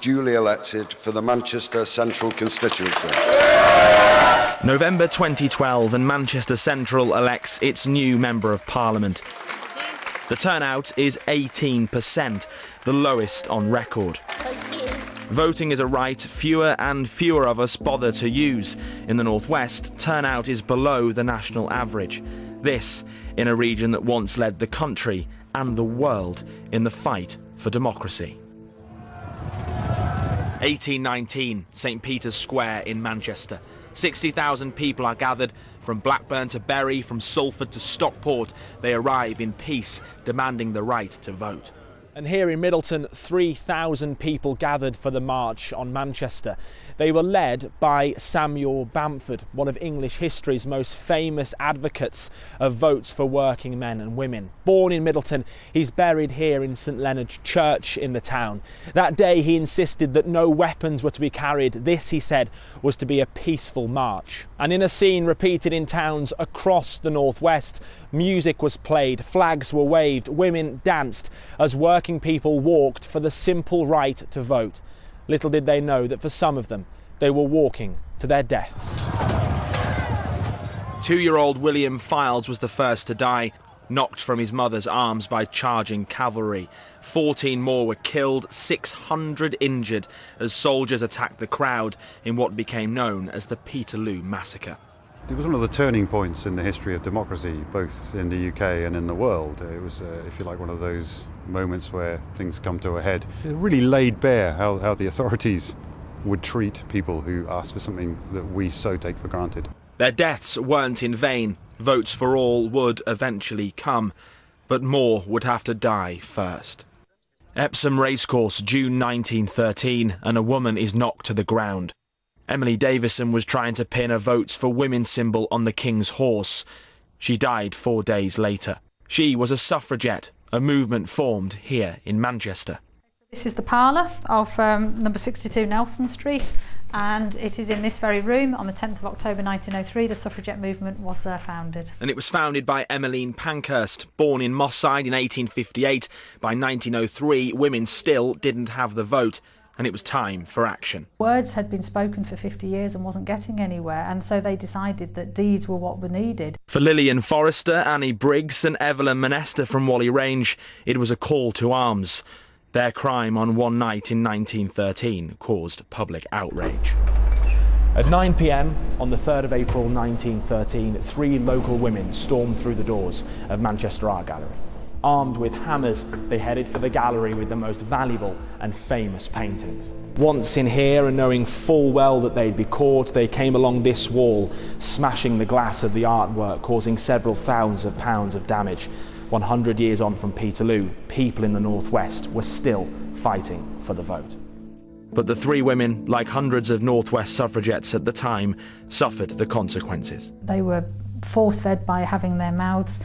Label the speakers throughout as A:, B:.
A: duly elected for the Manchester Central constituency.
B: November 2012 and Manchester Central elects its new Member of Parliament. The turnout is 18%, the lowest on record. Voting is a right fewer and fewer of us bother to use. In the North West, turnout is below the national average. This in a region that once led the country and the world in the fight for democracy. 1819, St Peter's Square in Manchester. 60,000 people are gathered from Blackburn to Bury, from Salford to Stockport. They arrive in peace, demanding the right to vote. And here in Middleton, 3,000 people gathered for the march on Manchester. They were led by Samuel Bamford, one of English history's most famous advocates of votes for working men and women. Born in Middleton, he's buried here in St Leonard's Church in the town. That day he insisted that no weapons were to be carried. This, he said, was to be a peaceful march. And in a scene repeated in towns across the Northwest, music was played, flags were waved, women danced as working people walked for the simple right to vote. Little did they know that for some of them, they were walking to their deaths. 2-year-old William Files was the first to die, knocked from his mother's arms by charging cavalry. 14 more were killed, 600 injured as soldiers attacked the crowd in what became known as the Peterloo Massacre.
C: It was one of the turning points in the history of democracy, both in the UK and in the world. It was, if you like, one of those moments where things come to a head. It really laid bare how the authorities would treat people who asked for something that we so take for granted.
B: Their deaths weren't in vain. Votes for all would eventually come, but more would have to die first. Epsom Racecourse, June 1913, and a woman is knocked to the ground. Emily Davison was trying to pin a Votes for Women symbol on the King's horse. She died 4 days later. She was a suffragette, a movement formed here in Manchester.
D: This is the parlour of number 62 Nelson Street, and it is in this very room on the 10th of October 1903 the suffragette movement was founded.
B: And it was founded by Emmeline Pankhurst. Born in Moss Side in 1858, by 1903 women still didn't have the vote. And it was time for action.
D: Words had been spoken for 50 years and wasn't getting anywhere, and so they decided that deeds were what were needed.
B: For Lillian Forrester, Annie Briggs and Evelyn Monester from Whalley Range, it was a call to arms. Their crime on one night in 1913 caused public outrage. At 9 p.m. on the 3rd of April 1913, 3 local women stormed through the doors of Manchester Art Gallery. Armed with hammers, they headed for the gallery with the most valuable and famous paintings. Once in here and knowing full well that they'd be caught, they came along this wall, smashing the glass of the artwork, causing several thousands of pounds of damage. 100 years on from Peterloo, people in the Northwest were still fighting for the vote. But the 3 women, like hundreds of Northwest suffragettes at the time, suffered the consequences.
D: They were force-fed by having their mouths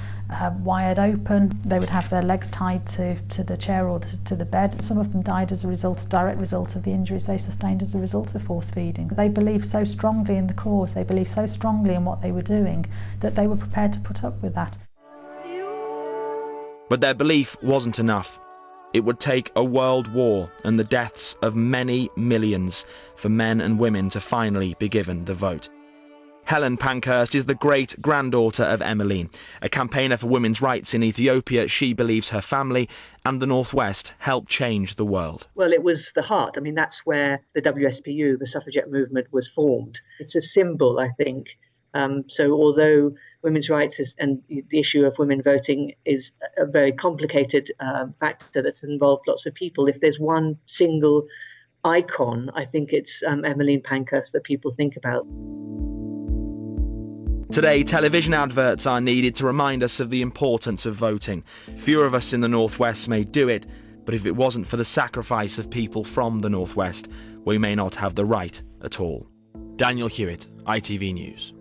D: wired open. They would have their legs tied to the chair or to the bed. Some of them died as a direct result of the injuries they sustained as a result of force feeding. They believed so strongly in the cause, they believed so strongly in what they were doing, that they were prepared to put up with that.
B: But their belief wasn't enough. It would take a world war and the deaths of many millions for men and women to finally be given the vote. Helen Pankhurst is the great-granddaughter of Emmeline. A campaigner for women's rights in Ethiopia, she believes her family and the Northwest helped change the world.
E: Well, it was the heart. I mean, that's where the WSPU, the suffragette movement, was formed. It's a symbol, I think. So although women's rights and the issue of women voting is a very complicated factor that's involved lots of people, if there's one single icon, I think it's Emmeline Pankhurst that people think about.
B: Today, television adverts are needed to remind us of the importance of voting. Fewer of us in the Northwest may do it, but if it wasn't for the sacrifice of people from the Northwest, we may not have the right at all. Daniel Hewitt, ITV News.